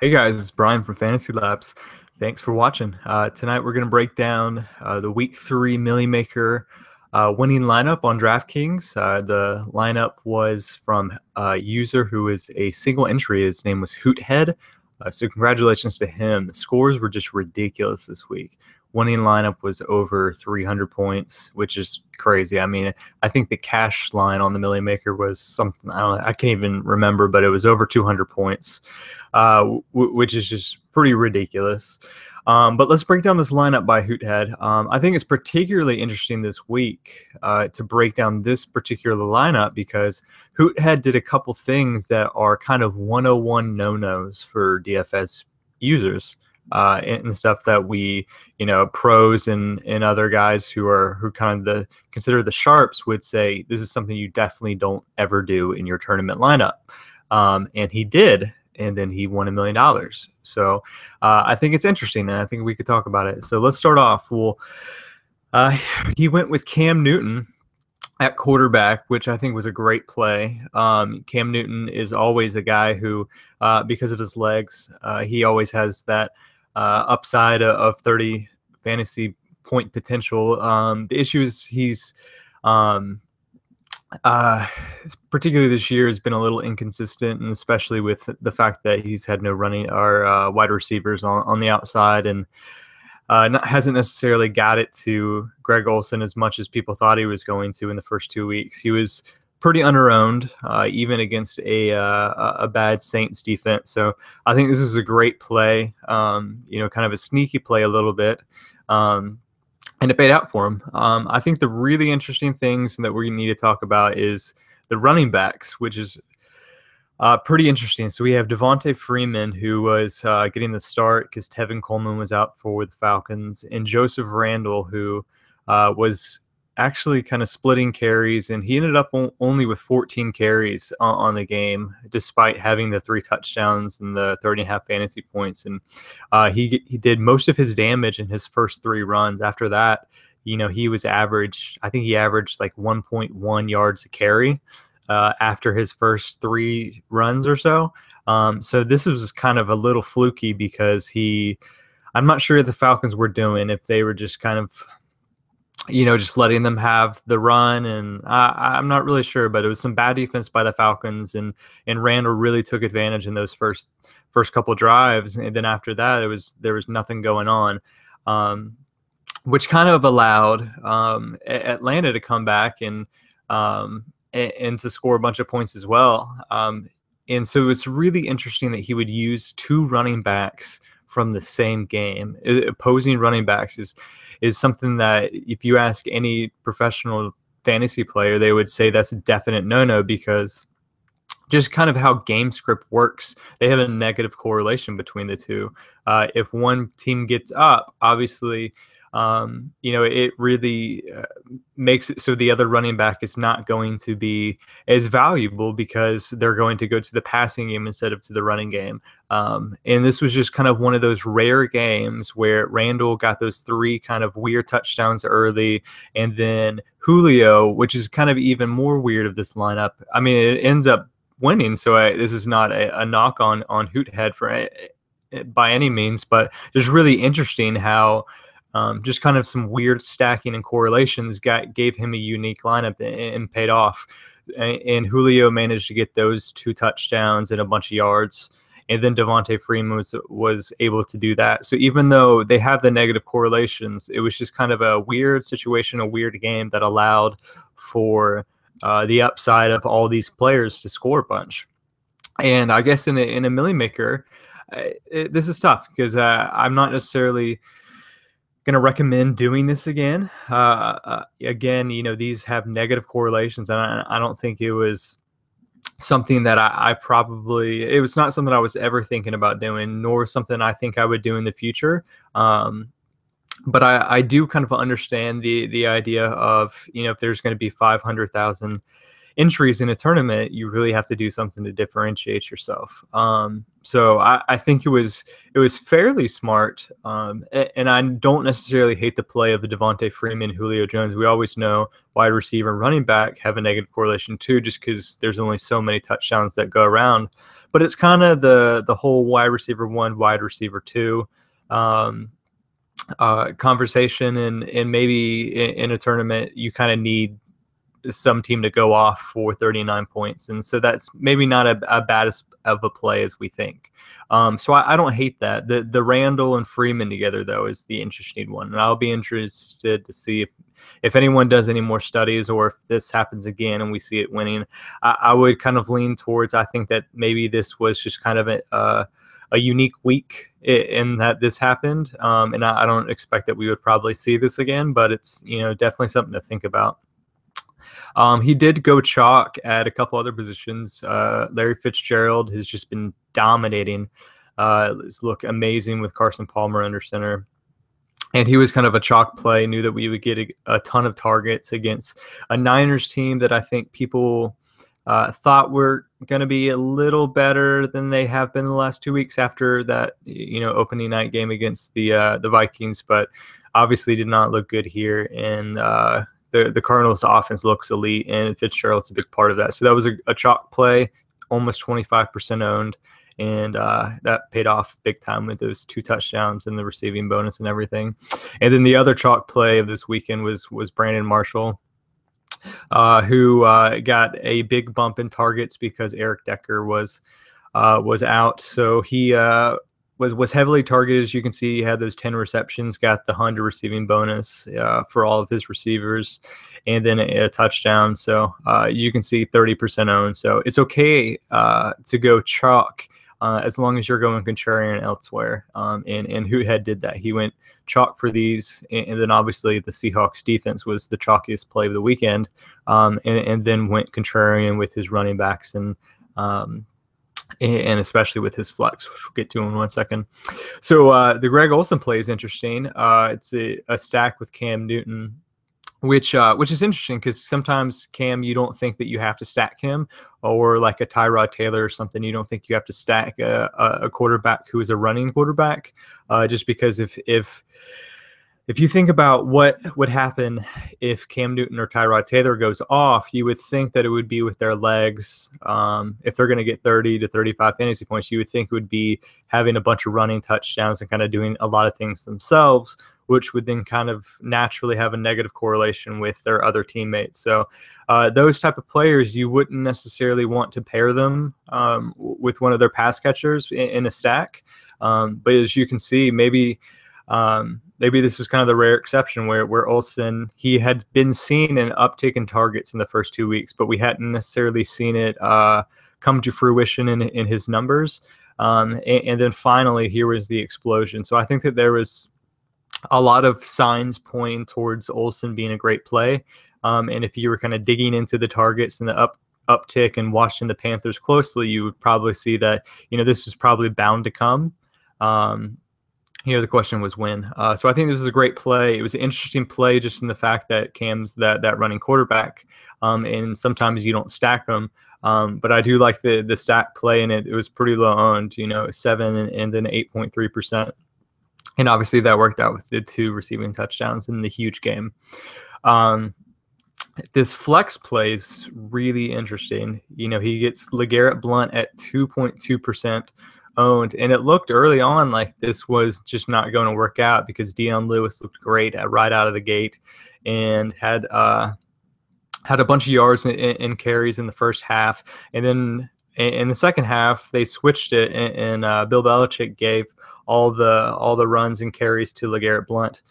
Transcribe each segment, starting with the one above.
Hey guys, it's Brian from Fantasy Labs. Thanks for watching. Tonight we're going to break down the Week 3 Milly Maker winning lineup on DraftKings. The lineup was from a user who is a single entry. His name was Hoothead. So congratulations to him. The scores were just ridiculous this week. Winning lineup was over 300 points, which is crazy. I mean, I think the cash line on the Milly Maker was something, I can't even remember, but it was over 200 points. Which is just pretty ridiculous. But let's break down this lineup by Hoothead. I think it's particularly interesting this week to break down this particular lineup because Hoothead did a couple things that are kind of 101 no-nos for DFS users. And stuff that we, pros and other guys who kind of consider the sharps would say this is something you definitely don't ever do in your tournament lineup. And he did. And then he won $1 million. So I think it's interesting, and I think we could talk about it. So let's start off. Well, he went with Cam Newton at quarterback, which I think was a great play. Cam Newton is always a guy who, because of his legs, he always has that upside of 30 fantasy point potential. The issue is he's particularly this year has been a little inconsistent, and especially with the fact that he's had no running or wide receivers on the outside, and hasn't necessarily got it to Greg Olsen as much as people thought he was going to in the first 2 weeks. He was pretty underowned, even against a bad Saints defense. So I think this was a great play, kind of a sneaky play a little bit. And it paid out for him. I think the really interesting things that we need to talk about is the running backs, which is pretty interesting. So we have Devontae Freeman, who was getting the start because Tevin Coleman was out for the Falcons, and Joseph Randle, who was actually kind of splitting carries, and he ended up only with 14 carries on the game, despite having the 3 touchdowns and the 30.5 fantasy points. And he did most of his damage in his first 3 runs. After that, he was average. I think he averaged like 1.1 yards a carry after his first 3 runs or so. So this was kind of a little fluky because I'm not sure what the Falcons were doing, if they were just kind of just letting them have the run, and I'm not really sure, but it was some bad defense by the Falcons, and Randall really took advantage in those first couple drives, and then after that there was nothing going on, which kind of allowed Atlanta to come back and to score a bunch of points as well. And so it's really interesting that he would use 2 running backs from the same game. Opposing running backs is something that if you ask any professional fantasy player, they would say that's a definite no-no, because just kind of how game script works, they have a negative correlation between the two. If one team gets up, obviously, it really makes it so the other running back is not going to be as valuable because they're going to go to the passing game instead of to the running game. And this was just kind of one of those rare games where Randall got those 3 kind of weird touchdowns early, and then Julio, which is kind of even more weird of this lineup. I mean, it ends up winning, so this is not a knock on Hoothead by any means, but just really interesting how just kind of some weird stacking and correlations gave him a unique lineup and paid off. And Julio managed to get those 2 touchdowns and a bunch of yards. And then Devontae Freeman was able to do that. So even though they have the negative correlations, it was just kind of a weird situation, a weird game that allowed for the upside of all these players to score a bunch. And I guess in a Milly Maker, this is tough because I'm not necessarily going to recommend doing this again. Again, these have negative correlations, and I don't think it was something that it was not something I was ever thinking about doing, nor something I think I would do in the future. But I do kind of understand the idea of, if there's going to be 500,000 entries in a tournament, you really have to do something to differentiate yourself. So I think it was fairly smart, and I don't necessarily hate the play of the Devontae Freeman, Julio Jones. We always know wide receiver and running back have a negative correlation too, just because there's only so many touchdowns that go around. But it's kind of the whole wide receiver one, wide receiver two conversation, and maybe in a tournament you kind of need some team to go off for 39 points. And so that's maybe not a bad of a play as we think. So I don't hate that. The Randall and Freeman together, though, is the interesting one. And I'll be interested to see if anyone does any more studies, or if this happens again and we see it winning. I would kind of lean towards, I think that maybe this was just kind of a unique week in that this happened. And I don't expect that we would probably see this again, but it's, definitely something to think about. He did go chalk at a couple other positions. Larry Fitzgerald has just been dominating. Look amazing with Carson Palmer under center. And he was kind of a chalk play, knew that we would get a ton of targets against a Niners team that I think people thought were going to be a little better than they have been the last 2 weeks after that, opening night game against the Vikings, but obviously did not look good here. And the Cardinals' offense looks elite, and Fitzgerald's a big part of that. So that was a chalk play, almost 25% owned, and that paid off big time with those 2 touchdowns and the receiving bonus and everything. And then the other chalk play of this weekend was Brandon Marshall, who got a big bump in targets because Eric Decker was out. So he was heavily targeted. As you can see, he had those 10 receptions, got the 100 receiving bonus for all of his receivers, and then a touchdown. So you can see 30% owned. So it's okay to go chalk as long as you're going contrarian elsewhere. And Hoothead did that. He went chalk for these, and then obviously the Seahawks defense was the chalkiest play of the weekend, and then went contrarian with his running backs and especially with his flex, which we'll get to in 1 second. So the Greg Olsen play is interesting. It's a stack with Cam Newton, which is interesting because sometimes Cam, you don't think that you have to stack him, or like a Tyrod Taylor or something, you don't think you have to stack a quarterback who is a running quarterback, just because if you think about what would happen if Cam Newton or Tyrod Taylor goes off, you would think that it would be with their legs. If they're going to get 30 to 35 fantasy points, you would think it would be having a bunch of running touchdowns and kind of doing a lot of things themselves, which would then kind of naturally have a negative correlation with their other teammates. So those type of players, you wouldn't necessarily want to pair them with one of their pass catchers in a stack. But as you can see, maybe this was kind of the rare exception where Olsen, he had been seeing an uptick in targets in the first 2 weeks, but we hadn't necessarily seen it come to fruition in his numbers. And then finally, here was the explosion. So I think that there was a lot of signs pointing towards Olsen being a great play. And if you were kind of digging into the targets and the uptick and watching the Panthers closely, you would probably see that, this is probably bound to come. The question was when. So I think this was a great play. It was an interesting play just in the fact that Cam's that running quarterback, and sometimes you don't stack them. But I do like the stack play, and it was pretty low owned, 7 and then 8.3%. And obviously that worked out with the 2 receiving touchdowns in the huge game. This flex play is really interesting. He gets LeGarrette Blount at 2.2% owned, and it looked early on like this was just not going to work out because Deion Lewis looked great right out of the gate and had a bunch of yards and carries in the first half, and then in the second half they switched it, and Bill Belichick gave all the runs and carries to LeGarrette Blount.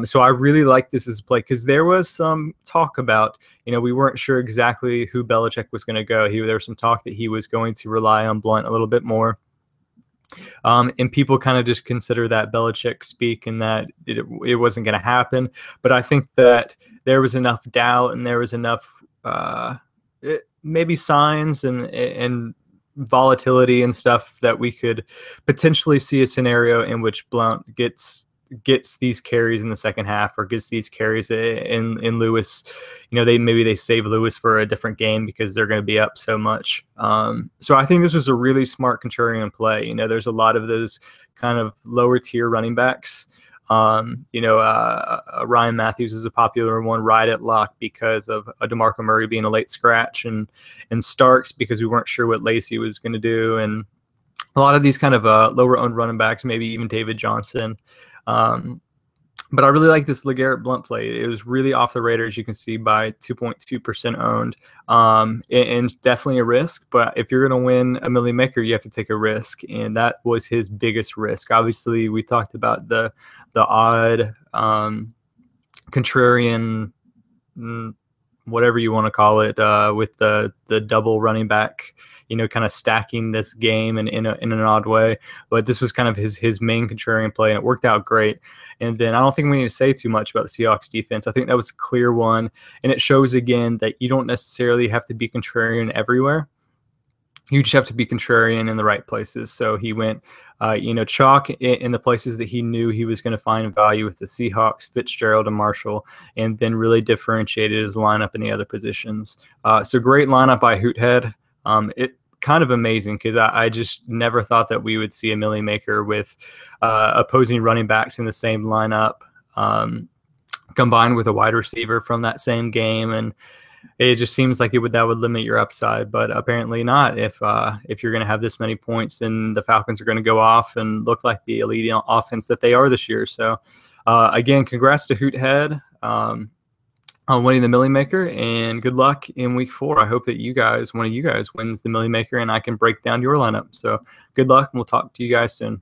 So I really like this as a play because there was some talk about, we weren't sure exactly who Belichick was going to go. There was some talk that he was going to rely on Blount a little bit more. And people kind of just consider that Belichick speak and that it wasn't going to happen. But I think that there was enough doubt and there was enough maybe signs and volatility and stuff that we could potentially see a scenario in which Blount gets gets these carries in the second half or gets these carries in Lewis. Maybe they save Lewis for a different game because they're going to be up so much. So I think this was a really smart contrarian play. There's a lot of those kind of lower tier running backs. Ryan Matthews is a popular one right at lock because of DeMarco Murray being a late scratch, and Starks because we weren't sure what Lacey was going to do, and a lot of these kind of lower owned running backs, maybe even David Johnson. But I really like this LeGarrette Blount play. It was really off the radar, as you can see, by 2.2% owned, and definitely a risk. But if you're going to win a Milly Maker, you have to take a risk, and that was his biggest risk. Obviously, we talked about the odd contrarian, whatever you want to call it, with the double running back, kind of stacking this game in an odd way. But this was kind of his main contrarian play, and it worked out great. And then I don't think we need to say too much about the Seahawks defense. I think that was a clear one, and it shows again that you don't necessarily have to be contrarian everywhere. You just have to be contrarian in the right places. So he went, chalk in the places that he knew he was going to find value with the Seahawks, Fitzgerald, and Marshall, and then really differentiated his lineup in the other positions. So great lineup by Hoothead. It kind of amazing because I just never thought that we would see a Milly Maker with opposing running backs in the same lineup, combined with a wide receiver from that same game, and it just seems like that would limit your upside, but apparently not. If you're going to have this many points, then the Falcons are going to go off and look like the elite offense that they are this year. So again, congrats to Hoothead on winning the Milly Maker, and good luck in week 4. I hope that one of you guys wins the Milly Maker, and I can break down your lineup. So good luck, and we'll talk to you guys soon.